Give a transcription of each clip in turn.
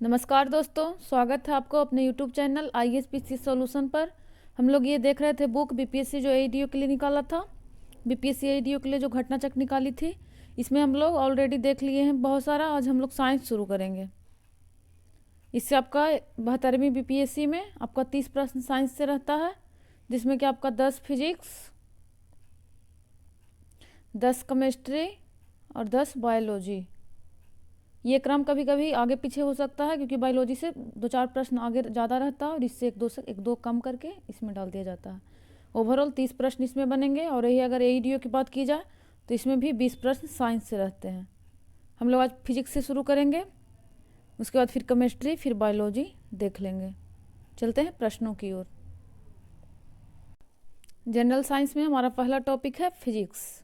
नमस्कार दोस्तों, स्वागत है आपको अपने YouTube चैनल ISPC सॉल्यूशन पर। हम लोग ये देख रहे थे बुक बीपीएससी जो एडीओ के लिए निकाला था, बीपीएससी एडीओ के लिए जो घटना चक्र निकाली थी, इसमें हम लोग ऑलरेडी देख लिए हैं बहुत सारा। आज हम लोग साइंस शुरू करेंगे। इससे आपका 72वीं बीपीएससी में आपका 30 प्रश्न साइंस से रहता है, जिसमें कि आपका 10 फिजिक्स, 10 केमिस्ट्री और 10 बायोलॉजी। ये क्रम कभी कभी आगे पीछे हो सकता है क्योंकि बायोलॉजी से 2-4 प्रश्न आगे ज़्यादा रहता है और इससे एक दो कम करके इसमें डाल दिया जाता है। ओवरऑल 30 प्रश्न इसमें बनेंगे और यही अगर एईडीओ की बात की जाए तो इसमें भी 20 प्रश्न साइंस से रहते हैं। हम लोग आज फिजिक्स से शुरू करेंगे, उसके बाद फिर केमिस्ट्री, फिर बायोलॉजी देख लेंगे। चलते हैं प्रश्नों की ओर। जनरल साइंस में हमारा पहला टॉपिक है फिजिक्स।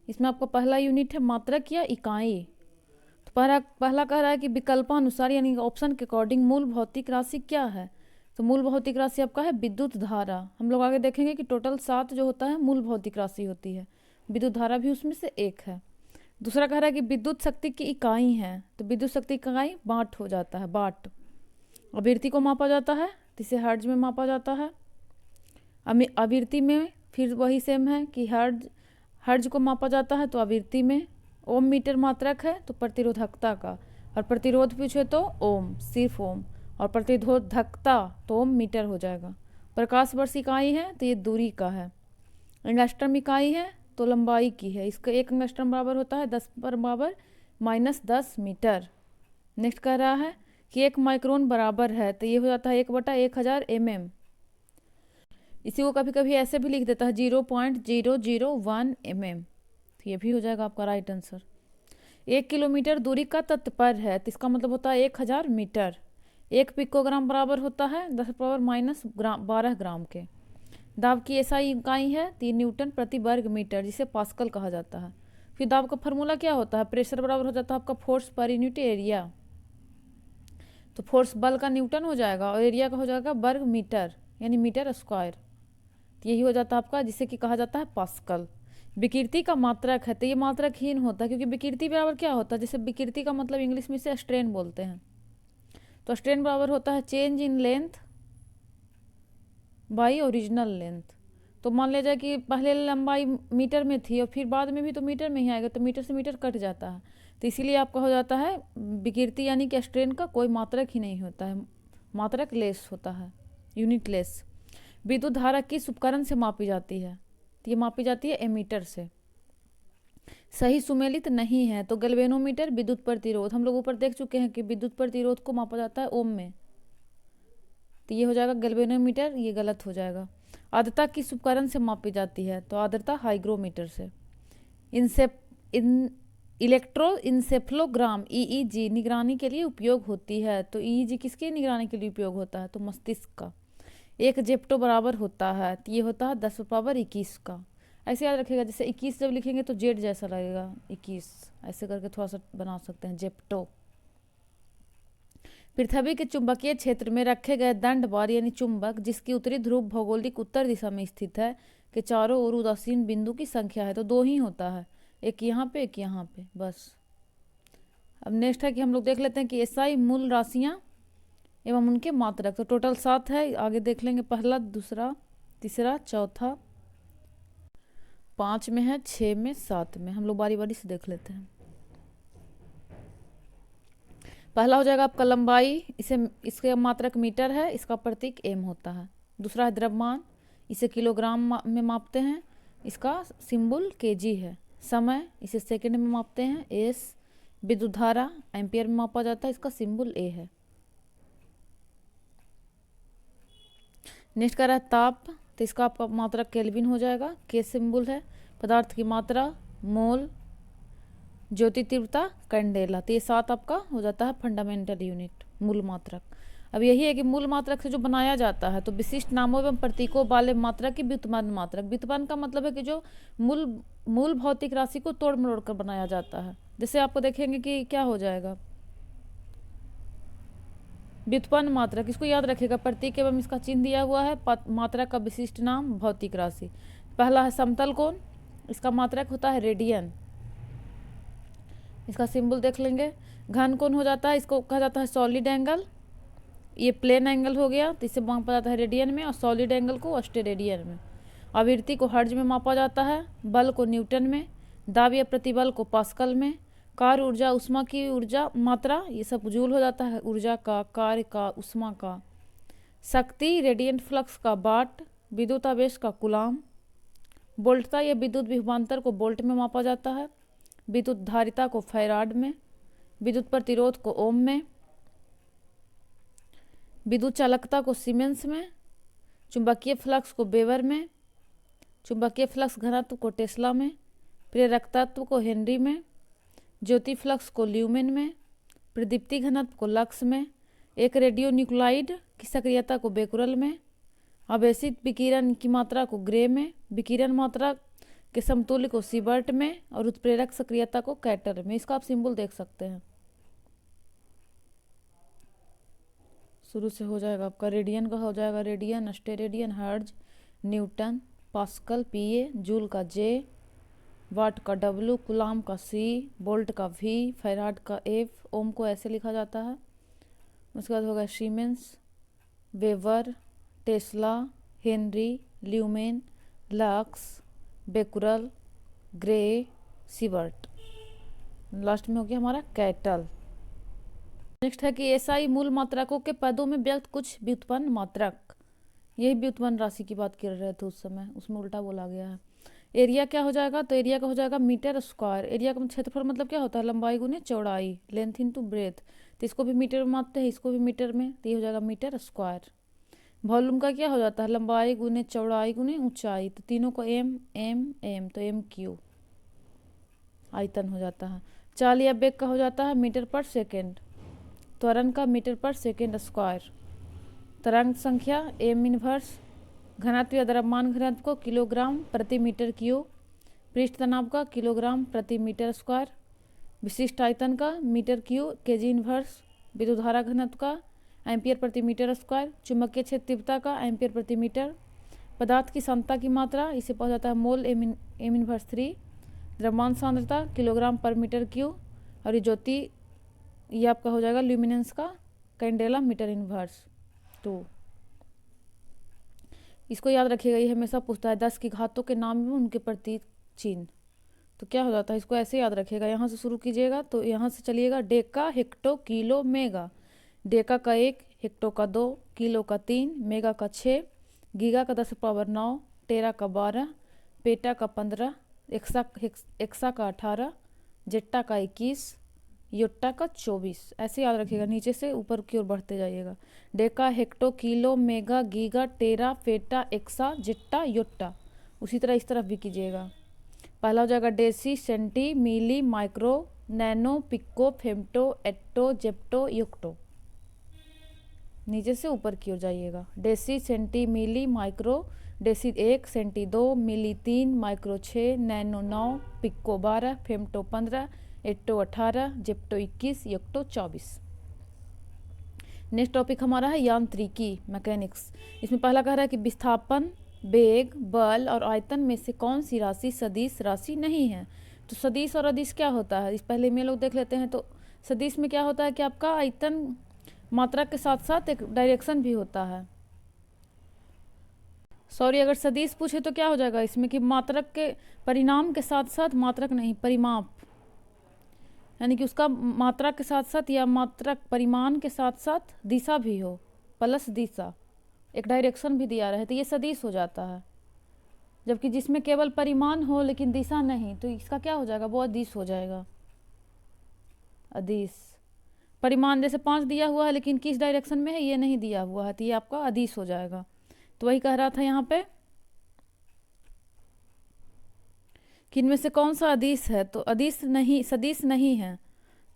इसमें आपका पहला यूनिट है मात्रक या इकाई। तो पहला कह रहा है कि विकल्पानुसार यानी ऑप्शन के अकॉर्डिंग मूल भौतिक राशि क्या है। तो मूल भौतिक राशि आपका है विद्युत धारा। हम लोग आगे देखेंगे कि टोटल 7 जो होता है मूल भौतिक राशि होती है, विद्युत धारा भी उसमें से एक है। दूसरा कह रहा है कि विद्युत शक्ति की इकाई है। तो विद्युत शक्ति इकाई वाट हो जाता है, वाट। आवृत्ति को मापा जाता है तो इसे हर्ट्ज में मापा जाता है। आवृत्ति में फिर वही सेम है कि हर्ट्ज को मापा जाता है तो आवृत्ति में। ओम मीटर मात्रक है तो प्रतिरोधकता का, और प्रतिरोध पूछे तो ओम, सिर्फ ओम, और प्रतिरोधकता तो ओम मीटर हो जाएगा। प्रकाश वर्ष इकाई है तो ये दूरी का है। एंगस्ट्रम इकाई है तो लंबाई की है। इसका 1 एंगस्ट्रम बराबर होता है 10 पर बराबर -10 मीटर। नेक्स्ट कह रहा है कि 1 माइक्रोन बराबर है तो ये हो जाता है 1/1000 mm। इसी को कभी कभी ऐसे भी लिख देता है 0.001 mm। तो ये भी हो जाएगा आपका राइट आंसर। 1 किलोमीटर दूरी का तत्पर है तो इसका मतलब होता है 1000 मीटर। 1 पिकोग्राम बराबर होता है 10⁻⁻12 ग्राम के। दाब की एसआई इकाई है 3 न्यूटन प्रति वर्ग मीटर, जिसे पास्कल कहा जाता है। फिर दाब का फॉर्मूला क्या होता है, प्रेशर बराबर हो जाता है आपका फोर्स पर यूनिट एरिया। तो फोर्स बल का न्यूटन हो जाएगा और एरिया का हो जाएगा वर्ग मीटर यानी मीटर स्क्वायर। तो यही हो जाता है आपका, जिसे कि कहा जाता है पास्कल। विकृति का मात्रक है तो ये मात्रकहीन होता है क्योंकि विकृति बराबर क्या होता है, जैसे विकृति का मतलब इंग्लिश में से स्ट्रेन बोलते हैं। तो स्ट्रेन बराबर होता है change in length by original length. तो मान लिया जाए कि पहले लंबाई मीटर में थी और फिर बाद में भी तो मीटर में ही आएगा, तो मीटर से मीटर कट जाता है। तो इसीलिए आपका हो जाता है विकृति यानी कि स्ट्रेन का कोई मात्रक ही नहीं होता है, मात्रक लेस होता है, यूनिट लेस। विद्युत धारा किस उपकरण से मापी जाती है, तो ये मापी जाती है एमीटर से। सही सुमेलित नहीं है तो गैल्वेनोमीटर विद्युत प्रतिरोध, हम लोग ऊपर देख चुके हैं कि विद्युत प्रतिरोध को मापा जाता है ओम में, तो ये हो जाएगा गैल्वेनोमीटर, ये गलत हो जाएगा। आर्द्रता किस उपकरण से मापी जाती है, तो आर्द्रता हाइग्रोमीटर से। इलेक्ट्रो इंसेफ्लोग्राम ईईजी निगरानी के लिए उपयोग होती है। तो ईईजी किसके निगरानी के लिए उपयोग होता है, तो मस्तिष्क का। 1 जेप्टो बराबर होता है तो ये होता है 10⁻21 का। ऐसे याद रखिएगा, जैसे 21 जब लिखेंगे तो जेड जैसा लगेगा 21, ऐसे करके थोड़ा सा बना सकते हैं जेप्टो। पृथ्वी के चुंबकीय क्षेत्र में रखे गए दंड बार यानी चुंबक, जिसकी उत्तरी ध्रुव भौगोलिक उत्तर दिशा में स्थित है, के चारों ओर उदासीन बिंदु की संख्या है। तो 2 ही होता है, एक यहाँ पे एक यहाँ पे, बस। अब नेक्स्ट है कि हम लोग देख लेते हैं कि एसआई मूल राशियाँ एवं उनके मात्रक। तो टोटल 7 है, आगे देख लेंगे। पहला, दूसरा, तीसरा, चौथा, 5 में है, 6 में, 7 में। हम लोग बारी बारी से देख लेते हैं। पहला हो जाएगा आपका लंबाई, इसके मात्रक मीटर है, इसका प्रतीक एम होता है। दूसरा है द्रव्यमान, इसे किलोग्राम में मापते हैं, इसका सिंबल केजी है। समय, इसे सेकंड में मापते हैं, एस। विद्युत धारा एम्पियर में मापा जाता है, इसका सिंबल ए है। नेक्स्ट कह रहा है ताप, तो इसका आपका मात्रक केल्विन हो जाएगा, के सिंबल है। पदार्थ की मात्रा मोल। ज्योति तीव्रता कैंडेला। तो ये 7 आपका हो जाता है फंडामेंटल यूनिट, मूल मात्रक। अब यही है कि मूल मात्रक से जो बनाया जाता है, तो विशिष्ट नामों एवं प्रतीकों वाले मात्रक की व्युत्पन्न मात्रक। व्युत्पन्न का मतलब है कि जो मूल भौतिक राशि को तोड़ मरोड़ कर बनाया जाता है। जैसे आपको देखेंगे कि क्या हो जाएगा, व्युत्पन्न मात्रक, इसको याद रखिएगा, प्रतीक एवं इसका चिन्ह दिया हुआ है, मात्रक का विशिष्ट नाम भौतिक राशि। पहला है समतल कोण, इसका मात्रक होता है रेडियन। इसका सिंबल देख लेंगे। घन कोण हो जाता है, इसको कहा जाता है सॉलिड एंगल। ये प्लेन एंगल हो गया, तो इसे मापा जाता है रेडियन में, और सॉलिड एंगल को ऑस्टेरेडियन में। आवृत्ति को हर्ट्ज में मापा जाता है, बल को न्यूटन में, दाब या प्रतिबल को पास्कल में, कार्य ऊर्जा, उष्मा की ऊर्जा मात्रा, ये सब जूल हो जाता है, ऊर्जा का, कार्य का, उष्मा का। शक्ति रेडियंट फ्लक्स का वाट, विद्युत आवेश का कूलाम। वोल्टता या विद्युत विभवांतर को वोल्ट में मापा जाता है, विद्युत धारिता को फैराड में, विद्युत प्रतिरोध को ओम में, विद्युत चालकता को सीमेंस में, चुंबकीय फ्लक्स को वेबर में, चुंबकीय फ्लक्स घनत्व को टेस्ला में, प्रेरकत्व को हेनरी में, ज्योति फ्लक्स को ल्यूमेन में, प्रदीप्ति घनत्व को लक्स में, एक रेडियो न्यूक्लाइड की सक्रियता को बेकुरल में, आवेशित विकिरण की मात्रा को ग्रे में, विकिरण मात्रा के समतुल्य को सीबर्ट में, और उत्प्रेरक सक्रियता को कैटर में। इसका आप सिंबल देख सकते हैं। शुरू से हो जाएगा आपका रेडियन का हो जाएगा रेडियन, अस्टेरेडियन, हर्ट्ज, न्यूटन, पास्कल पीए, जूल का जे, वाट का डब्लू, कूलाम का सी, वोल्ट का वी, फैराड का एफ, ओम को ऐसे लिखा जाता है। उसके बाद होगा siemens, weber, Tesla, Henry, lumen, lux, Becquerel, grey, Siebert. Last में हो गया हमारा कैटल। नेक्स्ट है कि एसआई मूल मात्रकों के पदों में व्यक्त कुछ व्युत्पन्न मात्रक। यही व्युत्पन्न राशि की बात कर रहे थे उस समय, उसमें उल्टा बोला गया है। एरिया क्या हो जाएगा, तो एरिया का हो जाएगा मीटर स्क्वायर। एरिया का क्षेत्रफल मतलब क्या होता है, लंबाई गुने चौड़ाई, लेंथ इनटू ब्रेथ। तो इसको भी मीटर में मापते हैं, इसको भी मीटर में, तो ये हो जाएगा मीटर स्क्वायर। वॉल्यूम का क्या हो जाता है, लंबाई गुने चौड़ाई गुने ऊंचाई, तो तीनों को एम एम एम, तो एम क्यू आयतन हो जाता है। चाल या वेग का हो जाता है मीटर पर सेकेंड, त्वरण का मीटर पर सेकेंड स्क्वायर, तरंग संख्या एम इनवर्स, घनत्व या द्रव्यमान घनत्व को किलोग्राम प्रति मीटर क्यूब, पृष्ठ तनाव का किलोग्राम प्रति मीटर स्क्वायर, विशिष्ट आयतन का मीटर क्यूब केजी इनवर्स, विद्युत धारा घनत्व का एम्पियर प्रति मीटर स्क्वायर, चुंबकीय क्षेत्र तीव्रता का एम्पियर प्रति मीटर, पदार्थ की सांद्रता की मात्रा, इसे पता जाता है मोल एम इनवर्स 3, द्रव्यमान सांद्रता किलोग्राम पर मीटर क्यूब, और ये ज्योति ये आपका हो जाएगा ल्यूमिनेंस का कैंडेला मीटर इनवर्स 2। इसको याद रखिएगा, ये हमेशा पूछता है 10 की घातों के नाम में उनके प्रतीक चिन्ह। तो क्या हो जाता है, इसको ऐसे याद रखिएगा। यहाँ से शुरू कीजिएगा, तो यहाँ से चलिएगा Deka, hecto, kilo, mega. Deka का 1, हेक्टो का 2, किलो का 3, मेगा का 6, गीगा का 10⁻9, टेरा का 12, पेटा का 15, एक्सा का 18, जेट्टा का 21, योट्टा का 24। ऐसे याद रखिएगा, नीचे से ऊपर की ओर बढ़ते जाइएगा। Deca, hecto, kilo, mega, giga, tera, peta, exa, zetta, yotta. उसी तरह इस तरफ भी कीजिएगा। पहला हो जाएगा deci, centi, milli, micro, nano, pico, femto, atto, zepto, yocto. नीचे से ऊपर की ओर जाइएगा। Deci, centi, milli, micro, deci 1, centi 2, milli 3, micro 6, nano 9, pico 12, femto 15, atto 18, zepto 21, yocto 24। Next topic हमारा है यांत्रिकी, मैकेनिक्स। इसमें पहला कह रहा है कि विस्थापन, वेग, बल और आयतन में से कौन सी राशि सदिश राशि नहीं है। तो सदिश और अदिश क्या होता है, इस पहले में लोग देख लेते हैं। तो सदिश में क्या होता है कि आपका आयतन मात्रा के साथ साथ एक डायरेक्शन भी होता है। सॉरी, अगर सदिश पूछे तो क्या हो जाएगा इसमें कि मात्रक के परिणाम के साथ साथ, मात्रक नहीं परिमाप, यानी कि उसका मात्रा के साथ साथ या मात्रक परिमाण के साथ साथ दिशा भी हो, प्लस दिशा, एक डायरेक्शन भी दिया रहे, तो ये सदिश हो जाता है। जबकि जिसमें केवल परिमाण हो लेकिन दिशा नहीं, तो इसका क्या हो जाएगा, वो अदिश हो जाएगा। अदिश परिमाण जैसे 5 दिया हुआ है लेकिन किस डायरेक्शन में है ये नहीं दिया हुआ है, तो ये आपका अदिश हो जाएगा। तो वही कह रहा था यहाँ पे कि इनमें से कौन सा अदिश है, तो अदिश नहीं, सदिश नहीं है,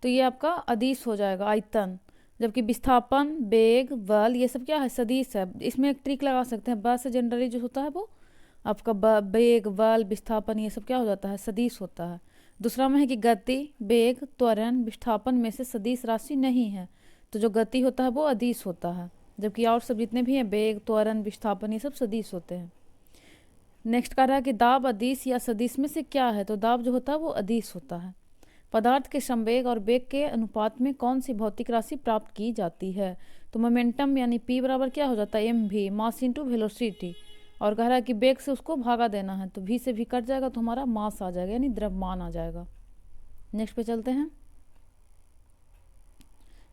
तो ये आपका अदिश हो जाएगा आयतन। जबकि विस्थापन, वेग, बल ये सब क्या है, सदिश है। इसमें एक ट्रिक लगा सकते हैं, बल से जनरली जो होता है वो आपका वेग, बल, विस्थापन ये सब क्या हो जाता है, सदिश होता है। दूसरा में है कि गति, वेग, त्वरण, विस्थापन में से सदिश राशि नहीं है, तो जो गति होता है वो अदिश होता है। जबकि और सब जितने भी हैं, वेग, त्वरण, विस्थापन ये सब सदिश होते हैं। नेक्स्ट कह रहा है कि दाब अदिश या सदिश में से क्या है, तो दाब जो होता है वो अदिश होता है। पदार्थ के संवेग और वेग के अनुपात में कौन सी भौतिक राशि प्राप्त की जाती है? तो मोमेंटम यानी p बराबर क्या हो जाता है, एम भी, मास इंटू वेलोसिटी। और कह रहा है कि वेग से उसको भागा देना है, तो v से v कट जाएगा तो हमारा मास आ जाएगा यानी द्रव्यमान आ जाएगा। नेक्स्ट पे चलते हैं।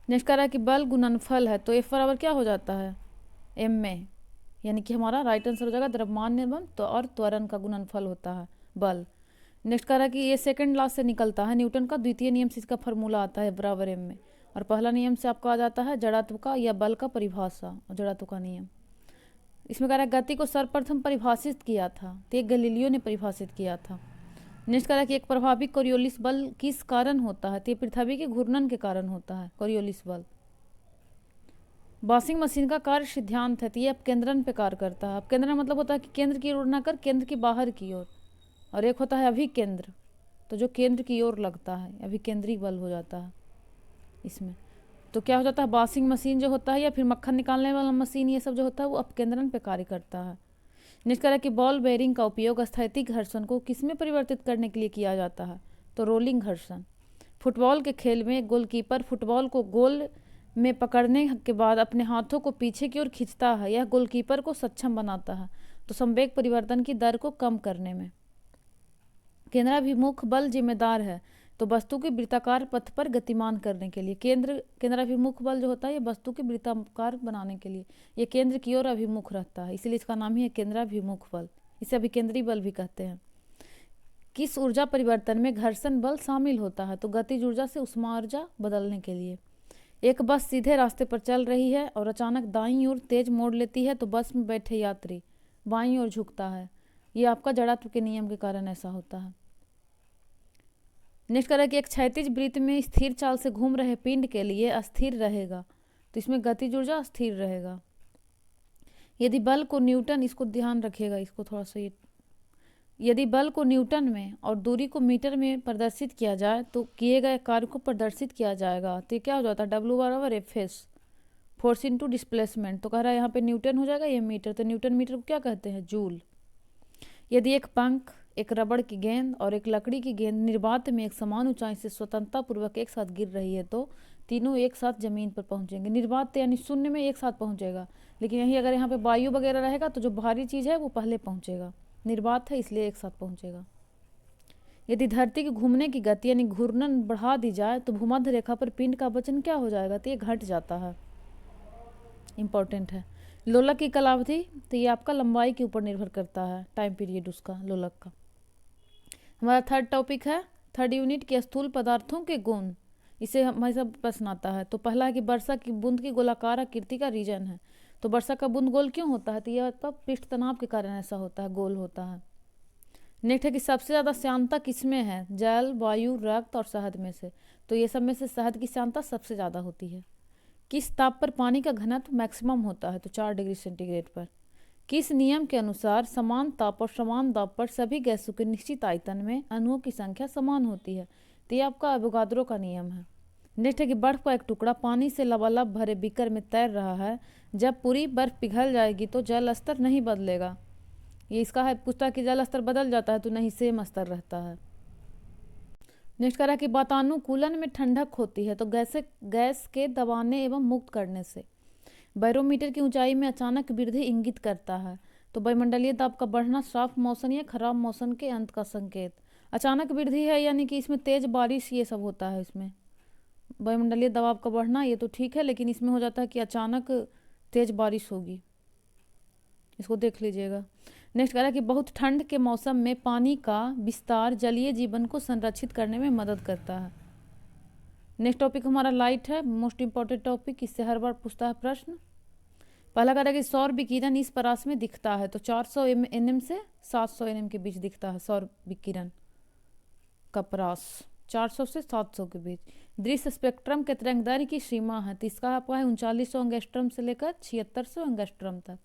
नेक्स्ट कह रहा है कि बल गुणनफल है, तो F बराबर क्या हो जाता है, m में, यानी कि हमारा राइट आंसर हो जाएगा द्रव्यमान निर्बंध तो और त्वरण का गुणनफल होता है बल। नेक्स्ट कह रहा है कि ये सेकंड लॉ से निकलता है, न्यूटन का द्वितीय नियम से इसका फॉर्मूला आता है बराबर m में। और पहला नियम से आपका आ जाता है जड़त्व का या बल का परिभाषा और जड़त्व का नियम। इसमें कह रहा है गति को सर्वप्रथम परिभाषित किया था, तो ये गैलीलियो ने परिभाषित किया था। नेक्स्ट कह रहा है कि एक प्रभावी कोरियोलिस बल किस कारण होता है, तो ये पृथ्वी के घूर्णन के कारण होता है कोरियोलिस बल। वॉशिंग मशीन का कार्य सिद्धांत है, तो ये अपकेंद्रन पे कार्य करता है। अपकेंद्रन मतलब होता है कि केंद्र की ओर ना कर केंद्र की बाहर की ओर, और एक होता है अभिकेंद्र, तो जो केंद्र की ओर लगता है अभिकेंद्री बल हो जाता है इसमें। तो क्या हो जाता है, वॉशिंग मशीन जो होता है या फिर मक्खन निकालने वाला मशीन, ये सब जो होता है वो अपकेंद्रन पे कार्य करता है। नेक्स्ट कह रहा है कि बॉल बेयरिंग का उपयोग स्थैतिक घर्षण को किसमें परिवर्तित करने के लिए किया जाता है, तो रोलिंग घर्षण। फुटबॉल के खेल में गोलकीपर फुटबॉल को गोल में पकड़ने के बाद अपने हाथों को पीछे की ओर खींचता है, यह गोलकीपर को सक्षम बनाता है तो संवेग परिवर्तन की दर को कम करने में। केंद्राभिमुख बल जिम्मेदार है, तो वस्तु के वृत्ताकार पथ पर गतिमान करने के लिए। केंद्राभिमुख बल जो होता है ये वस्तु के वृत्ताकार बनाने के लिए, ये केंद्र की ओर अभिमुख रहता है, इसलिए इसका नाम ही है केंद्राभिमुख बल। इसे अभिकेंद्री बल भी कहते हैं। किस ऊर्जा परिवर्तन में घर्षण बल शामिल होता है, तो गतिज ऊर्जा से ऊष्मा ऊर्जा बदलने के लिए। एक बस सीधे रास्ते पर चल रही है और अचानक दाईं ओर तेज मोड़ लेती है, तो बस में बैठे यात्री बाईं ओर झुकता है, ये आपका जड़त्व के नियम के कारण ऐसा होता है। नेक्स्ट कह रहा है कि एक क्षैतिज वृत्त में स्थिर चाल से घूम रहे पिंड के लिए अस्थिर रहेगा, तो इसमें गतिज ऊर्जा स्थिर रहेगा। यदि बल को न्यूटन, इसको ध्यान रखिएगा, इसको थोड़ा सा यदि बल को न्यूटन में और दूरी को मीटर में प्रदर्शित किया जाए तो किए गए कार्य को प्रदर्शित किया जाएगा, तो ये क्या हो जाता है, W बराबर Fs, फोर्स इंटू डिस्प्लेसमेंट। तो कह रहा है यहाँ पे न्यूटन हो जाएगा, ये मीटर, तो न्यूटन मीटर को क्या कहते हैं, जूल। यदि एक पंख, एक रबड़ की गेंद और एक लकड़ी की गेंद निर्वात में एक समान ऊंचाई से स्वतंत्रता पूर्वक एक साथ गिर रही है, तो तीनों एक साथ जमीन पर पहुंचेंगे। निर्वात यानी शून्य में एक साथ पहुंचेगा, लेकिन यही अगर यहाँ पे वायु वगैरह रहेगा तो जो भारी चीज है वो पहले पहुंचेगा। निर्वात है इसलिए एक साथ पहुंचेगा। यदि धरती के घूमने की गति यानी घूर्णन बढ़ा दी जाए तो भूमध्य रेखा पर पिंड का वजन क्या हो जाएगा, तो ये घट जाता है, इंपॉर्टेंट है। लोलक की कालावधि, तो ये आपका लंबाई के ऊपर निर्भर करता है, टाइम पीरियड उसका लोलक का। हमारा थर्ड टॉपिक है, थर्ड यूनिट के स्थूल पदार्थों के गुण, इसे हमारे सब प्रश्न आता है। तो पहला है कि वर्षा की बूंद की गोलाकार आकृति का रीजन है, तो वर्षा का बूंद गोल क्यों होता है, तो यह पृष्ठ तनाव के कारण ऐसा होता है, गोल होता है। नेक्स्ट है कि सबसे ज़्यादा श्यानता किसमें है, जल, वायु, रक्त और शहद में से, तो ये सब में से शहद की श्यानता सबसे ज़्यादा होती है। किस ताप पर पानी का घनत्व मैक्सिमम होता है, तो 4 डिग्री सेंटीग्रेड पर। किस नियम के अनुसार समान ताप और समान दाब पर सभी गैसों के निश्चित आयतन में अणुओं की संख्या समान होती है, तो ये आपका अवोगाद्रो का नियम है। नेक्स्ट है कि बर्फ का एक टुकड़ा पानी से लबालब भरे बीकर में तैर रहा है, जब पूरी बर्फ पिघल जाएगी तो जल स्तर नहीं बदलेगा। ये इसका है, पूछता है कि जल स्तर बदल जाता है, तो नहीं, सेम स्तर रहता है। नेक्स्ट कह रहा है कि वातानुकूलन में ठंडक होती है, तो गैस के दबाने एवं मुक्त करने से। बैरोमीटर की ऊंचाई में अचानक वृद्धि इंगित करता है, तो वायुमंडलीय दाब का बढ़ना साफ मौसम या खराब मौसम के अंत का संकेत। अचानक वृद्धि है यानी कि इसमें तेज बारिश ये सब होता है, इसमें वायुमंडलीय दबाव का बढ़ना ये तो ठीक है, लेकिन इसमें हो जाता है कि अचानक तेज बारिश होगी, इसको देख लीजिएगा। नेक्स्ट कह रहा है कि बहुत ठंड के मौसम में पानी का विस्तार जलीय जीवन को संरक्षित करने में मदद करता है। नेक्स्ट टॉपिक हमारा लाइट है, मोस्ट इंपॉर्टेंट टॉपिक, इससे हर बार पूछता है प्रश्न। पहला कह रहा है कि सौर विकिरण इस परास में दिखता है, तो 400 nm से 700 nm के बीच दिखता है सौर विकिरण का परास, 400 से 700 के बीच। दृश्य स्पेक्ट्रम के तरंगदैर्घ्य की सीमा है, तो इसका आपका है 3900 एंगस्ट्रम से लेकर 7600 एंगस्ट्रम तक।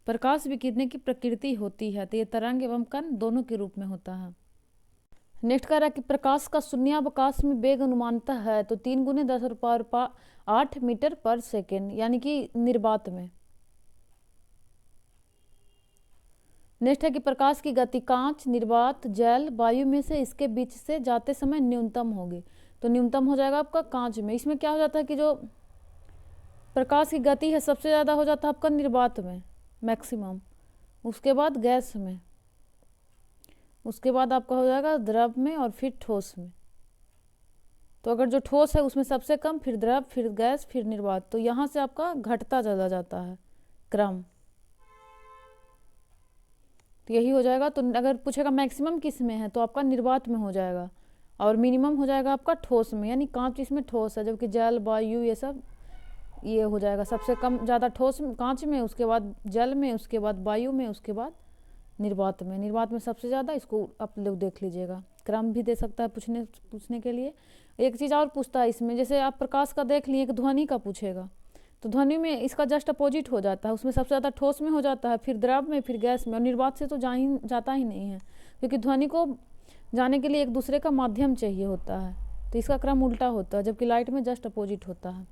प्रकाश विकिरने की प्रकृति होती है, तो ये तरंग एवं कण दोनों के रूप में होता है। नेक्स्ट कह रहा है कि प्रकाश का शून्यावकाश में वेग अनुमानतः है, तो 3 × 10⁸ मीटर पर सेकेंड, यानी कि निर्वात में। नेक्स्ट है कि प्रकाश की गति कांच, निर्वात, जल, वायु में से इसके बीच से जाते समय न्यूनतम होगी। तो न्यूनतम हो जाएगा आपका कांच में। इसमें क्या हो जाता है कि जो प्रकाश की गति है सबसे ज़्यादा हो जाता है आपका निर्वात में मैक्सिमम, उसके बाद गैस में, उसके बाद आपका हो जाएगा द्रव में और फिर ठोस में। तो अगर जो ठोस है उसमें सबसे कम, फिर द्रव, फिर गैस, फिर निर्वात। तो यहाँ से आपका घटता चला जाता है क्रम। तो यही हो जाएगा। तो अगर पूछेगा मैक्सिमम किस में है तो आपका निर्वात में हो जाएगा, और मिनिमम हो जाएगा आपका ठोस में, यानी कांच इसमें ठोस है, जबकि जल, वायु ये सब ये हो जाएगा सबसे कम ज़्यादा ठोस कांच में, उसके बाद जल में, उसके बाद वायु में, उसके बाद निर्वात में। निर्वात में सबसे ज़्यादा। इसको आप लोग देख लीजिएगा, क्रम भी दे सकता है पूछने के लिए। एक चीज़ और पूछता है इसमें, जैसे आप प्रकाश का देख लिए, एक ध्वनि का पूछेगा तो ध्वनि में इसका जस्ट अपोजिट हो जाता है, उसमें सबसे ज़्यादा ठोस में हो जाता है, फिर द्रव में, फिर गैस में, और निर्वात से तो जाता ही नहीं है, क्योंकि ध्वनि को जाने के लिए एक दूसरे का माध्यम चाहिए होता है। तो इसका क्रम उल्टा होता है, जबकि लाइट में जस्ट अपोजिट होता है।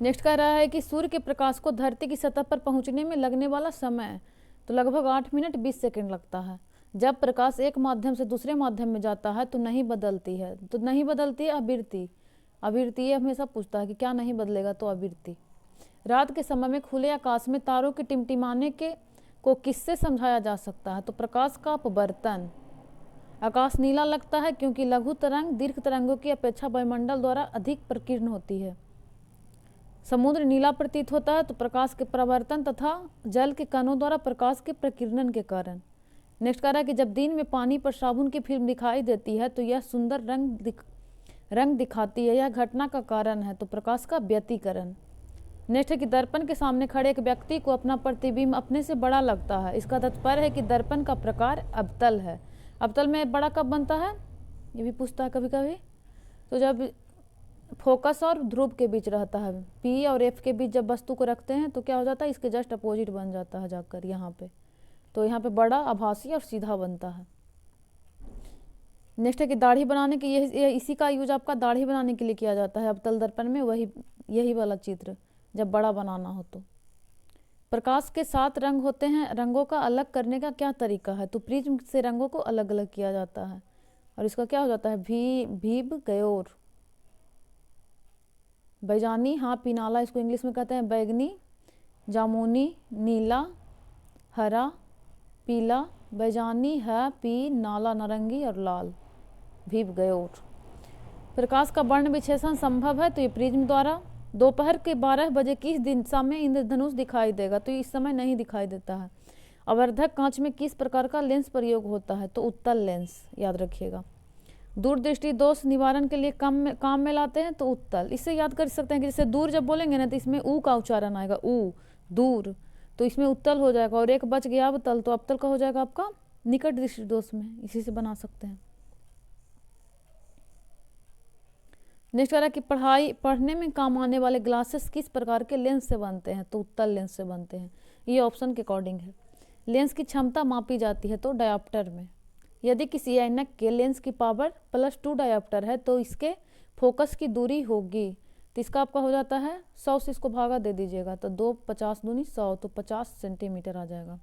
नेक्स्ट कह रहा है कि सूर्य के प्रकाश को धरती की सतह पर पहुंचने में लगने वाला समय तो लगभग 8 मिनट 20 सेकंड लगता है। जब प्रकाश एक माध्यम से दूसरे माध्यम में जाता है तो नहीं बदलती है। तो नहीं बदलती है आवृत्ति। आवृत्ति ये हमेशा पूछता है कि क्या नहीं बदलेगा, तो आवृत्ति। रात के समय में खुले आकाश में तारों के टिमटिमाने के को किससे समझाया जा सकता है? तो प्रकाश का अपवर्तन। आकाश नीला लगता है क्योंकि लघु तरंग दीर्घ तरंगों की अपेक्षा वायुमंडल द्वारा अधिक प्रकीर्ण होती है। समुद्र नीला प्रतीत होता है तो प्रकाश के प्रवर्तन तथा जल के कणों द्वारा प्रकाश के प्रकीर्णन के कारण। नेक्स्ट कह रहा है कि जब दिन में पानी पर साबुन की फिल्म दिखाई देती है तो यह सुंदर रंग दिखाती है, यह घटना का कारण है, तो प्रकाश का व्यतिकरण। नेक्स्ट है कि दर्पण के सामने खड़े एक व्यक्ति को अपना प्रतिबिंब अपने से बड़ा लगता है। इसका तात्पर्य है कि दर्पण का प्रकार अवतल है। अवतल में बड़ा कब बनता है, ये भी पूछता है कभी कभी। तो जब फोकस और ध्रुव के बीच रहता है, पी और एफ के बीच जब वस्तु को रखते हैं तो क्या हो जाता है, इसके जस्ट अपोजिट बन जाता है जाकर यहाँ पे। तो यहाँ पे बड़ा, आभासी और सीधा बनता है। नेक्स्ट है कि दाढ़ी बनाने के इसी का यूज आपका दाढ़ी बनाने के लिए किया जाता है अवतल दर्पण में, यही वाला चित्र जब बड़ा बनाना हो तो। प्रकाश के 7 रंग होते हैं, रंगों का अलग करने का क्या तरीका है? तो प्रिज्म से रंगों को अलग अलग किया जाता है, और इसका क्या हो जाता है, भीब गयोर, बैजानी, हाँ पीनाला इसको इंग्लिश में कहते हैं, बैगनी, जामुनी, नीला, हरा, पीला, बैजानी है, पी, नाला नारंगी और लाल, भीब गयोर। प्रकाश का वर्ण विच्छेदन संभव है तो ये प्रिज्म द्वारा। दोपहर के 12 बजे किस दिशा में इंद्रधनुष दिखाई देगा? तो इस समय नहीं दिखाई देता है। अवर्धक कांच में किस प्रकार का लेंस प्रयोग होता है? तो उत्तल लेंस, याद रखिएगा। दूरदृष्टि दोष निवारण के लिए काम में लाते हैं तो उत्तल। इससे याद कर सकते हैं कि जैसे दूर जब बोलेंगे ना तो इसमें ऊ का उच्चारण आएगा, ऊ, दूर, तो इसमें उत्तल हो जाएगा। और एक बच गया अवतल, तो अवतल का हो जाएगा आपका निकट दृष्टि दोष में, इसी से बना सकते हैं। नेक्स्ट कह रहा है कि पढ़ने में काम आने वाले ग्लासेस किस प्रकार के लेंस से बनते हैं? तो उत्तल लेंस से बनते हैं। ये ऑप्शन के अकॉर्डिंग है। लेंस की क्षमता मापी जाती है तो डायोप्टर में। यदि किसी ऐनक के लेंस की पावर +2 डायोप्टर है तो इसके फोकस की दूरी होगी, तो इसका आपका हो जाता है 100 से इसको भागा दे दीजिएगा तो 2 50 दूनी 100, तो 50 सेंटीमीटर आ जाएगा।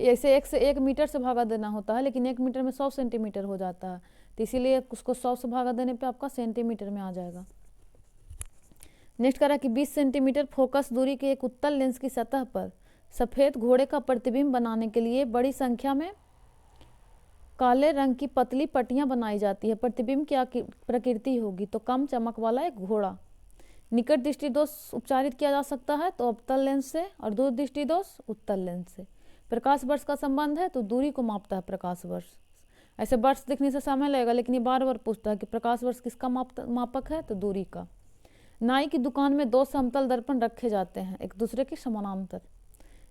ऐसे 1 से 1 मीटर से भागा देना होता है, लेकिन 1 मीटर में 100 सेंटीमीटर हो जाता है, तो इसीलिए उसको 100 से भागा देने पे आपका सेंटीमीटर में आ जाएगा। नेक्स्ट कह रहा है कि 20 सेंटीमीटर फोकस दूरी के एक उत्तल लेंस की सतह पर सफ़ेद घोड़े का प्रतिबिंब बनाने के लिए बड़ी संख्या में काले रंग की पतली पट्टियां बनाई जाती है। प्रतिबिंब की प्रकृति होगी तो कम चमक वाला एक घोड़ा। निकट दृष्टि दोष उपचारित किया जा सकता है तो अवतल लेंस से, और दूर दृष्टि दोष उत्तल लेंस से। प्रकाश वर्ष का संबंध है तो दूरी को मापता है प्रकाश वर्ष। ऐसे वर्ष दिखने से समय लगेगा, लेकिन ये बार बार पूछता है कि प्रकाश वर्ष किसका मापक है? तो दूरी का। नाई की दुकान में 2 समतल दर्पण रखे जाते हैं एक दूसरे के समानांतर।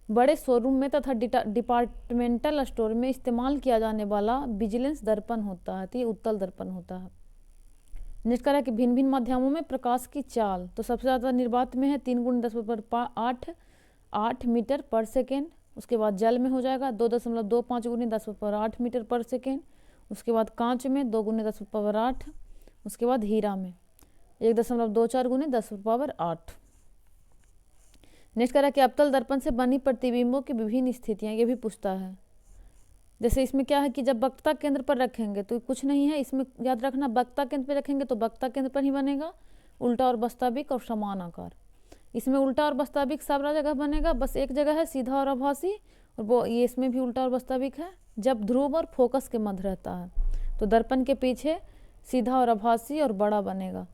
बड़े शोरूम में तथा डिपार्टमेंटल स्टोर में इस्तेमाल किया जाने वाला विजिलेंस दर्पण होता है, तो ये उत्तल दर्पण होता है। नेक्स्ट कह रहा है कि भिन्न भिन्न माध्यमों में प्रकाश की चाल, तो सबसे ज़्यादा निर्वात में है 3 × 10⁸ मीटर पर सेकेंड। उसके बाद जल में हो जाएगा 2.25 × 10⁸ मीटर पर सेकेंड। उसके बाद कांच में 2 × 10⁸। उसके बाद हीरा में 1.24 × 10⁸। नेक्स्ट कह रहा है कि अवतल दर्पण से बनी प्रतिबिंबों की विभिन्न स्थितियाँ, ये भी पूछता है। जैसे इसमें क्या है कि जब वक्ता केंद्र पर रखेंगे तो कुछ नहीं है, इसमें याद रखना वक्ता केंद्र पर रखेंगे तो वक्ता केंद्र पर ही बनेगा, उल्टा और वास्तविक और समान आकार। इसमें उल्टा और वास्तविक सब जगह बनेगा, बस एक जगह है सीधा और आभासी, और वो ये इसमें भी उल्टा और वास्तविक है। जब ध्रुव और फोकस के मध्य रहता है तो दर्पण के पीछे सीधा और आभासी और बड़ा बनेगा,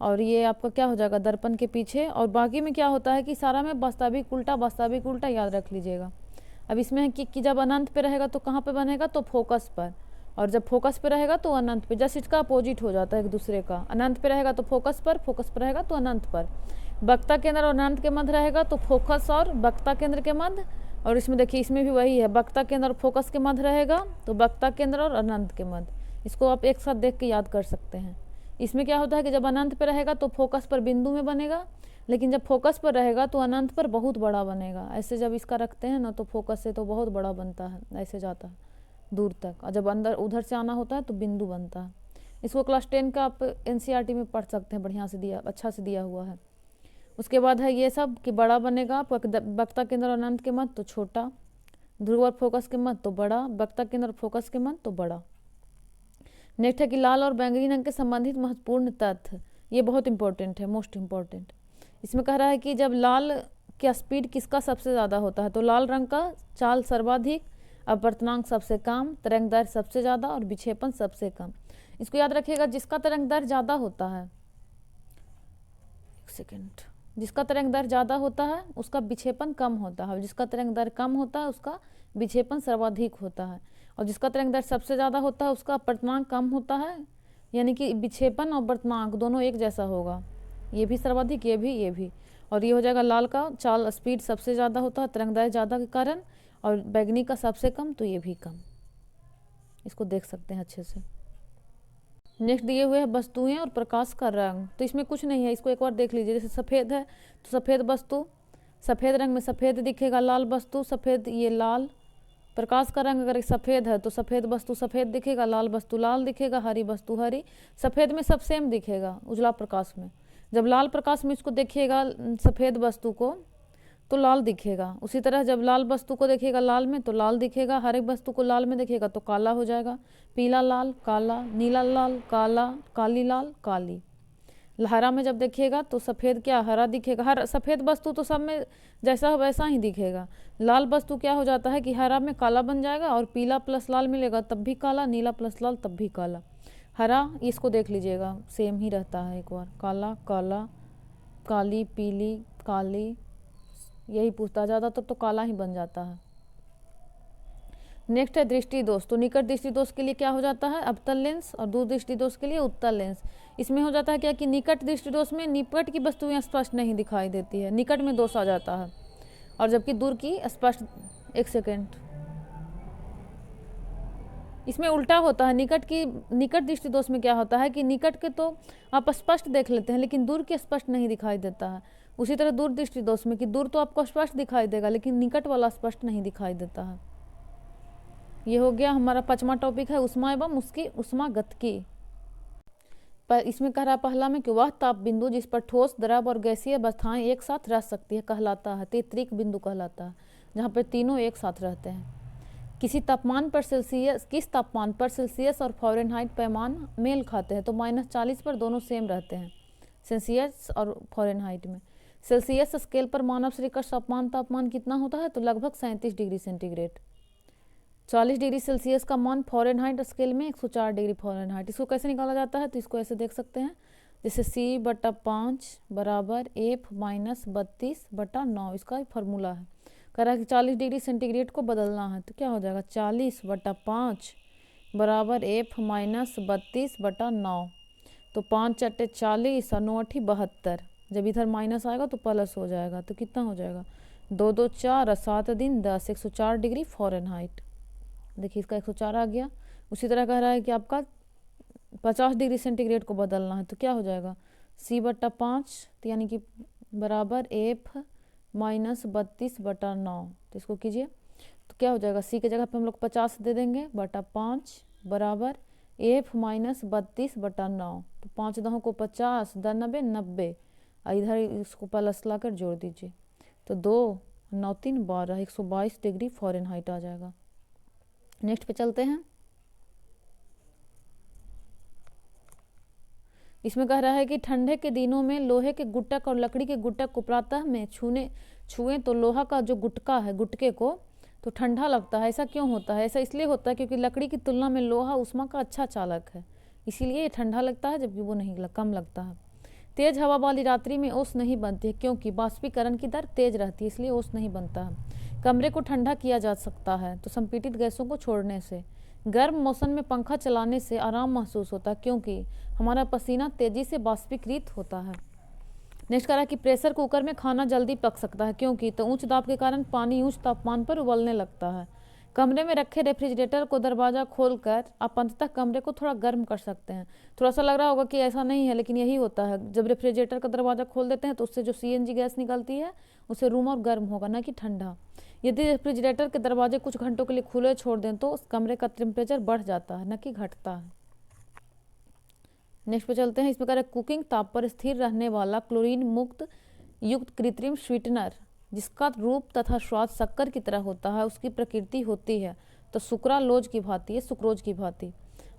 और ये आपका क्या हो जाएगा दर्पण के पीछे। और बाकी में क्या होता है कि सारा में वास्तविक उल्टा याद रख लीजिएगा। अब इसमें है कि जब अनंत पे रहेगा तो कहाँ पे बनेगा, तो फोकस पर, और जब फोकस पे रहेगा तो अनंत पे। जस्ट इसका अपोजिट हो जाता है एक दूसरे का, अनंत पे रहेगा तो फोकस पर रहेगा तो अनंत पर। वक्ता केंद्र और अनंत के मध्य रहेगा तो फोकस और वक्ता केंद्र के मध्य, और इसमें देखिए इसमें भी वही है, वक्ता केंद्र और फोकस के मध्य रहेगा तो वक्ता केंद्र और अनंत के मध्य। इसको आप एक साथ देख के याद कर सकते हैं। इसमें क्या होता है कि जब अनंत पे रहेगा तो फोकस पर बिंदु में बनेगा, लेकिन जब फोकस पर रहेगा तो अनंत पर बहुत बड़ा बनेगा। ऐसे जब इसका रखते हैं ना तो फोकस से तो बहुत बड़ा बनता है, ऐसे जाता है दूर तक, और जब अंदर उधर से आना होता है तो बिंदु बनता है। इसको क्लास 10 का आप एनसीईआरटी में पढ़ सकते हैं, बढ़िया से दिया, अच्छा से दिया हुआ है। उसके बाद है ये सब कि बड़ा बनेगा, वक्ता केंद्र और अनंत के मध्य तो छोटा, ध्रुव और फोकस के मध्य तो बड़ा, वक्ता केंद्र और फोकस के मध्य तो बड़ा। नेक्स्ट है कि लाल और बैंगनी रंग के संबंधित महत्वपूर्ण तथ्य, ये बहुत इंपॉर्टेंट है, मोस्ट इंपॉर्टेंट। इसमें कह रहा है कि जब लाल का स्पीड किसका सबसे ज़्यादा होता है, तो लाल रंग का चाल सर्वाधिक, अपवर्तनांक सबसे कम, तरंग दैर्घ्य सबसे ज़्यादा और विक्षेपण सबसे कम। इसको याद रखिएगा, जिसका तरंग दैर्घ्य ज़्यादा होता है, एक सेकेंड, जिसका तरंग दैर्घ्य ज़्यादा होता है उसका विक्षेपण कम होता है, जिसका तरंग दैर्घ्य कम होता है उसका विक्षेपण सर्वाधिक होता है, और जिसका तरंग दैर्घ्य सबसे ज़्यादा होता है उसका अपवर्तनांक कम होता है। यानी कि विक्षेपण और अपवर्तनांक दोनों एक जैसा होगा, ये भी सर्वाधिक, ये भी। और ये हो जाएगा लाल का चाल स्पीड सबसे ज़्यादा होता है तरंग दैर्घ्य ज़्यादा के कारण, और बैगनी का सबसे कम, तो ये भी कम। इसको देख सकते हैं अच्छे से। नेक्स्ट दिए हुए हैं वस्तुएं और प्रकाश का रंग, तो इसमें कुछ नहीं है, इसको एक बार देख लीजिए। जैसे सफ़ेद है तो सफ़ेद वस्तु सफ़ेद रंग में सफ़ेद दिखेगा, लाल वस्तु सफ़ेद, ये लाल। प्रकाश का रंग अगर सफ़ेद है तो सफ़ेद वस्तु सफ़ेद दिखेगा, लाल वस्तु लाल दिखेगा, हरी वस्तु हरी। सफ़ेद में सब सेम दिखेगा उजला प्रकाश में। जब लाल प्रकाश में इसको देखिएगा सफ़ेद वस्तु को तो लाल दिखेगा, उसी तरह जब लाल वस्तु को देखिएगा लाल में तो लाल दिखेगा, हरे वस्तु को लाल में देखिएगा तो काला हो जाएगा, पीला लाल काला, नीला लाल काला, काली लाल काली। हरा में जब देखिएगा तो सफ़ेद क्या हरा दिखेगा, हर सफ़ेद वस्तु तो सब में जैसा हो वैसा ही दिखेगा। लाल वस्तु क्या हो जाता है कि हरा में काला बन जाएगा, और पीला प्लस लाल मिलेगा तब भी काला, नीला प्लस लाल तब भी काला। हरा इसको देख लीजिएगा सेम ही रहता है, एक बार काला काला काली पीली काली, यही पूछता है ज़्यादातर तो काला ही बन जाता है। नेक्स्ट है दृष्टि दोष, तो निकट दृष्टि दोष के लिए क्या हो जाता है अवतल लेंस, और दूर दृष्टि दोष के लिए उत्तल लेंस। इसमें हो जाता है क्या कि निकट दृष्टि दोष में निकट की वस्तुएं स्पष्ट नहीं दिखाई देती है, निकट में दोष आ जाता है, और जबकि दूर की स्पष्ट। एक सेकेंड, इसमें उल्टा होता है। निकट दृष्टि दोष में क्या होता है कि निकट के तो आप स्पष्ट देख लेते हैं लेकिन दूर के स्पष्ट नहीं दिखाई देता है। उसी तरह दूर दृष्टि दोष में कि दूर तो आपको स्पष्ट दिखाई देगा लेकिन निकट वाला स्पष्ट नहीं दिखाई देता है। ये हो गया हमारा 5वां टॉपिक है ऊष्मा एवं उसकी ऊष्मागतिकी। पर इसमें कह रहा पहला में कि वह ताप बिंदु जिस पर ठोस द्रव और गैसीय अवस्थाएं एक साथ रह सकती है कहलाता है तैत्रिक बिंदु कहलाता है, जहाँ पर तीनों एक साथ रहते हैं। किस तापमान पर सेल्सियस और फ़ारेनहाइट पैमान मेल खाते हैं, तो -40 पर दोनों सेम रहते हैं सेल्सियस और फ़ारेनहाइट में। सेल्सियस स्केल पर मानव शरीर का तापमान कितना होता है, तो लगभग 37 डिग्री सेंटीग्रेड। 40 डिग्री सेल्सियस का मान फ़ारेनहाइट स्केल में 104 डिग्री फ़ारेनहाइट। इसको कैसे निकाला जाता है, तो इसको ऐसे देख सकते हैं, जैसे C/5 बराबर F - 32/9, इसका फार्मूला है। कह रहा है कि 40 डिग्री सेंटीग्रेड को बदलना है, तो क्या हो जाएगा 40/5 बराबर F - 32/9, तो 5 × 40 और 9 × 72। जब इधर माइनस आएगा तो प्लस हो जाएगा, तो कितना हो जाएगा 2 2 4 और 7 दिन 10, 104 डिग्री फ़ारेनहाइट। देखिए इसका 104 आ गया। उसी तरह कह रहा है कि आपका 50 डिग्री सेंटीग्रेड को बदलना है, तो क्या हो जाएगा C/5 तो यानी कि बराबर F - 32/9, तो इसको कीजिए तो क्या हो जाएगा C के जगह पे हम लोग 50 दे देंगे बटा 5 बराबर F - 32/9, तो 5 दहों को 50 10 90 90, और इधर इसको प्लस लाकर जोड़ दीजिए तो 2 9 3 12 122 डिग्री फ़ारेनहाइट आ जाएगा। नेक्स्ट पे चलते हैं। इसमें कह रहा है कि ठंडे के दिनों में लोहे के गुटक और लकड़ी के गुटक को प्रातः में छुएं तो लोहा का जो गुटका है, गुटके को, तो ठंडा लगता है। ऐसा क्यों होता है? ऐसा इसलिए होता है क्योंकि लकड़ी की तुलना में लोहा ऊष्मा का अच्छा चालक है, इसीलिए ये ठंडा लगता है, जबकि वो नहीं कम लगता है। तेज हवा वाली रात्रि में ओस नहीं बनती है क्योंकि बाष्पीकरण की दर तेज रहती है, इसलिए ओस नहीं बनता है। कमरे को ठंडा किया जा सकता है तो संपीड़ित गैसों को छोड़ने से। गर्म मौसम में पंखा चलाने से आराम महसूस होता है क्योंकि हमारा पसीना तेजी से बाष्पीकृत होता है। नेक्स्ट कह रहा है कि प्रेशर कुकर में खाना जल्दी पक सकता है क्योंकि तो उच्च दाब के कारण पानी उच्च तापमान पर उबलने लगता है। कमरे में रखे रेफ्रिजरेटर को दरवाज़ा खोलकर आप अंततः कमरे को थोड़ा गर्म कर सकते हैं। थोड़ा सा लग रहा होगा कि ऐसा नहीं है, लेकिन यही होता है। जब रेफ्रिजरेटर का दरवाज़ा खोल देते हैं तो उससे जो सीएनजी गैस निकलती है उससे रूम और गर्म होगा, ना कि ठंडा। यदि रेफ्रिजरेटर के दरवाजे कुछ घंटों के लिए खुले छोड़ दें तो उस कमरे का टेम्परेचर बढ़ जाता है, न कि घटता है। नेक्स्ट पे चलते हैं। इस प्रकार कुकिंग ताप पर स्थिर रहने वाला क्लोरीन मुक्त युक्त कृत्रिम स्वीटनर जिसका रूप तथा स्वाद शक्कर की तरह होता है, उसकी प्रकृति होती है तो सुक्रालोज की भांति है, सुक्रोज की भांति।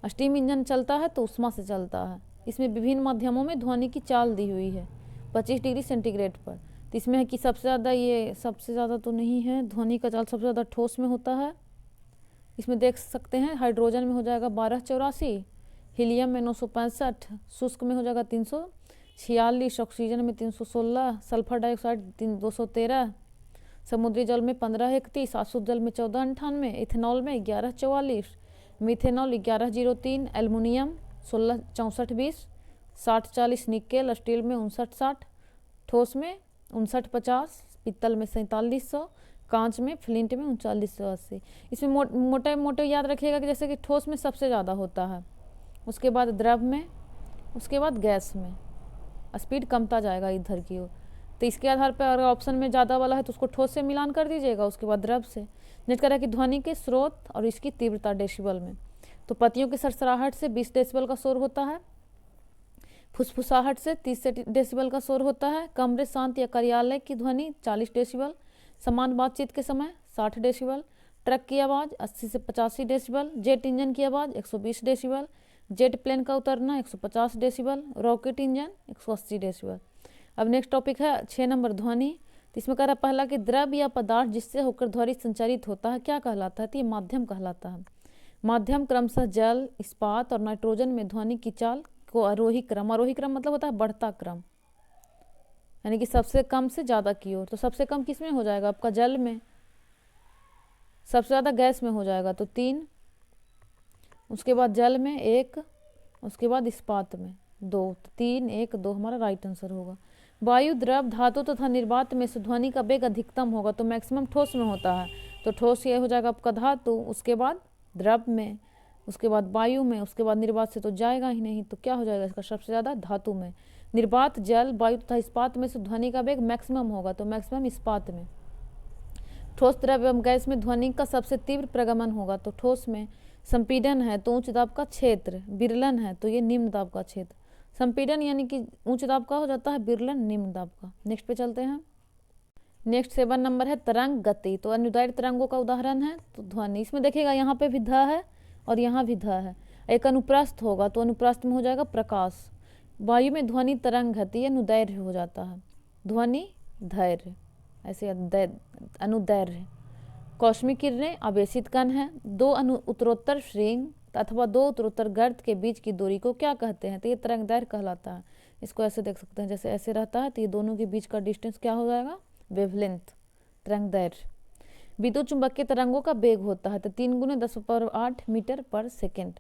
स्टीम इंजन चलता है तो उष्मा से चलता है। इसमें विभिन्न माध्यमों में ध्वनि की चाल दी हुई है 25 डिग्री सेंटीग्रेड पर। तो इसमें है कि सबसे ज़्यादा तो नहीं है, ध्वनि का चाल सबसे ज़्यादा ठोस में होता है। इसमें देख सकते हैं हाइड्रोजन में हो जाएगा 1284, हीलियम में 965, शुष्क में हो जाएगा 346, ऑक्सीजन में 316, सल्फर डाइऑक्साइड 213, समुद्री जल में 1531, अशुद्ध जल में 1498, इथेनॉल में 1144, मीथेनॉल 1103, एल्युमिनियम 166420, 6040, निकेल स्टील में 5960, ठोस में 5950, पित्तल में 4700, कांच में फ्लिंट में 3980। इसमें मोटे मोटे याद रखिएगा कि जैसे कि ठोस में सबसे ज़्यादा होता है, उसके बाद द्रव में, उसके बाद गैस में। स्पीड कमता जाएगा इधर की ओर। तो इसके आधार पर अगर ऑप्शन में ज़्यादा वाला है तो उसको ठोस से मिलान कर दीजिएगा, उसके बाद द्रव से। नेक्स्ट करें कि ध्वनि के स्रोत और इसकी तीव्रता डेसिबल में। तो पतियों की सरसराहट से 20 डेसिबल का शोर होता है, फुसफुसाहट से 30 डेसिबल का शोर होता है, कमरे शांत या कार्यालय की ध्वनि 40 डेसिबल, समान बातचीत के समय 60 डेसिबल, ट्रक की आवाज़ 80 से 85 डेसिबल, जेट इंजन की आवाज़ 120 डेसिबल, जेट प्लेन का उतरना 150 डेसिबल, रॉकेट इंजन 180 डेसिबल। अब नेक्स्ट टॉपिक है 6 नंबर ध्वनि। तो इसमें कह रहा है पहला कि द्रव या पदार्थ जिससे होकर ध्वनि संचारित होता है क्या कहलाता है? तो ये माध्यम कहलाता है। माध्यम क्रमशः जल, इस्पात और नाइट्रोजन में ध्वनि की चाल को आरोही क्रम मतलब होता है बढ़ता क्रम, यानी कि सबसे कम से ज़्यादा की ओर। तो सबसे कम किस में हो जाएगा? आपका जल में। सबसे ज़्यादा गैस में हो जाएगा तो 3, उसके बाद जल में 1, उसके बाद इस्पात में 2। 3 1 2 हमारा राइट आंसर होगा। वायु, द्रव, धातु तथा निर्वात में से ध्वनि का वेग अधिकतम होगा तो मैक्सिमम ठोस में होता है, तो ठोस ये हो जाएगा आपका धातु, उसके बाद द्रव में, उसके बाद वायु में, उसके बाद निर्वात से तो जाएगा ही नहीं, तो क्या हो जाएगा इसका सबसे ज़्यादा? धातु में। निर्वात, जल, वायु तथा इस्पात में से ध्वनि का वेग मैक्सिमम होगा तो मैक्सिमम इस्पात में। ठोस, द्रव एवं गैस में ध्वनि का सबसे तीव्र प्रगमन होगा तो ठोस में। संपीडन है तो उच्च दाब का क्षेत्र, विरलन है तो ये निम्न दाब का क्षेत्र। संपीडन यानी कि उच्च दाब का हो जाता है, विरलन निम्न दाब का। नेक्स्ट पे चलते हैं। नेक्स्ट 7 नंबर है तरंग गति। तो अनुदैर्घ्य तरंगों का उदाहरण है तो ध्वनि। इसमें देखिएगा यहाँ पे भी ध है और यहाँ भी ध है। एक अनुप्रस्थ होगा तो अनुप्रस्थ में हो जाएगा प्रकाश। वायु में ध्वनि तरंग गति अनुदैर्घ्य हो जाता है, ध्वनि धैर्य, ऐसे अनुदैर्घ्य। कौश्मिक किरणें आवेशित कण हैं। 2 उत्तरोत्तर श्रृंग अथवा 2 उत्तरोत्तर गर्त के बीच की दूरी को क्या कहते हैं? तो ये तरंगदैर्घ्य कहलाता है। इसको ऐसे देख सकते हैं, जैसे ऐसे रहता है तो ये दोनों के बीच का डिस्टेंस क्या हो जाएगा? वेवलेंथ, तरंगदैर्घ्य। विद्युत चुंबकीय तरंगों का वेग होता है तो 3 × 10⁸ मीटर पर सेकेंड।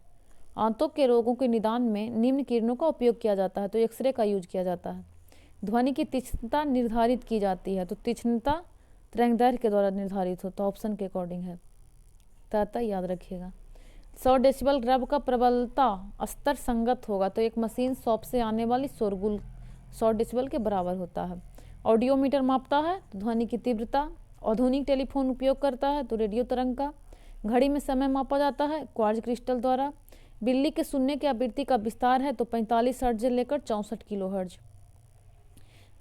आंतों के रोगों के निदान में निम्न किरणों का उपयोग किया जाता है तो एक्सरे का यूज किया जाता है। ध्वनि की तीक्ष्णता निर्धारित की जाती है तो तीक्ष्णता तरंगदैर्घ्य के द्वारा निर्धारित होता है, ऑप्शन के अकॉर्डिंग है, तो याद रखिएगा। 100 डेसिबल द्रव का प्रबलता स्तर संगत होगा तो एक मशीन शॉप से आने वाली शोरगुल 100 डेसिबल के बराबर होता है। ऑडियोमीटर मापता है तो ध्वनि की तीव्रता। आधुनिक टेलीफोन उपयोग करता है तो रेडियो तरंग का। घड़ी में समय मापा जाता है क्वार्ज क्रिस्टल द्वारा। बिल्ली के सुनने की आवृत्ति का विस्तार है तो 45 हर्ट्ज से लेकर 64 किलो हर्ट्ज।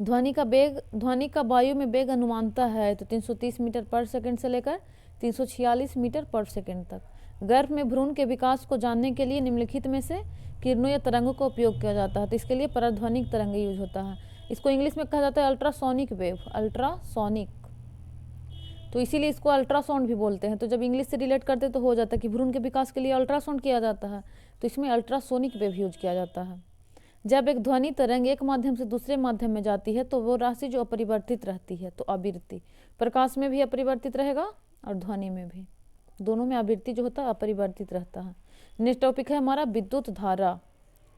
ध्वनि का वायु में वेग अनुमानता है तो 330 मीटर पर सेकंड से लेकर 346 मीटर पर सेकंड तक। गर्भ में भ्रूण के विकास को जानने के लिए निम्नलिखित में से किरणों या तरंगों का उपयोग किया जाता है, तो इसके लिए पराध्वनिक तरंग यूज होता है। इसको इंग्लिश में कहा जाता है अल्ट्रासोनिक वेव, अल्ट्रासोनिक, तो इसीलिए इसको अल्ट्रासाउंड भी बोलते हैं। तो जब इंग्लिश से रिलेट करते तो हो जाता है कि भ्रूण के विकास के लिए अल्ट्रासाउंड किया जाता है, तो इसमें अल्ट्रासोनिक वेव यूज किया जाता है। जब एक ध्वनि तरंग एक माध्यम से दूसरे माध्यम में जाती है तो वो राशि जो अपरिवर्तित रहती है, तो आवृत्ति, प्रकाश में भी अपरिवर्तित रहेगा और ध्वनि में भी, दोनों में आवृत्ति जो होता है अपरिवर्तित रहता है। नेक्स्ट टॉपिक है हमारा विद्युत धारा।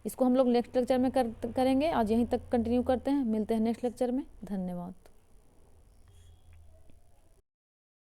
इसको हम लोग नेक्स्ट लेक्चर में करेंगे। आज यहीं तक कंटिन्यू करते हैं, मिलते हैं नेक्स्ट लेक्चर में। धन्यवाद।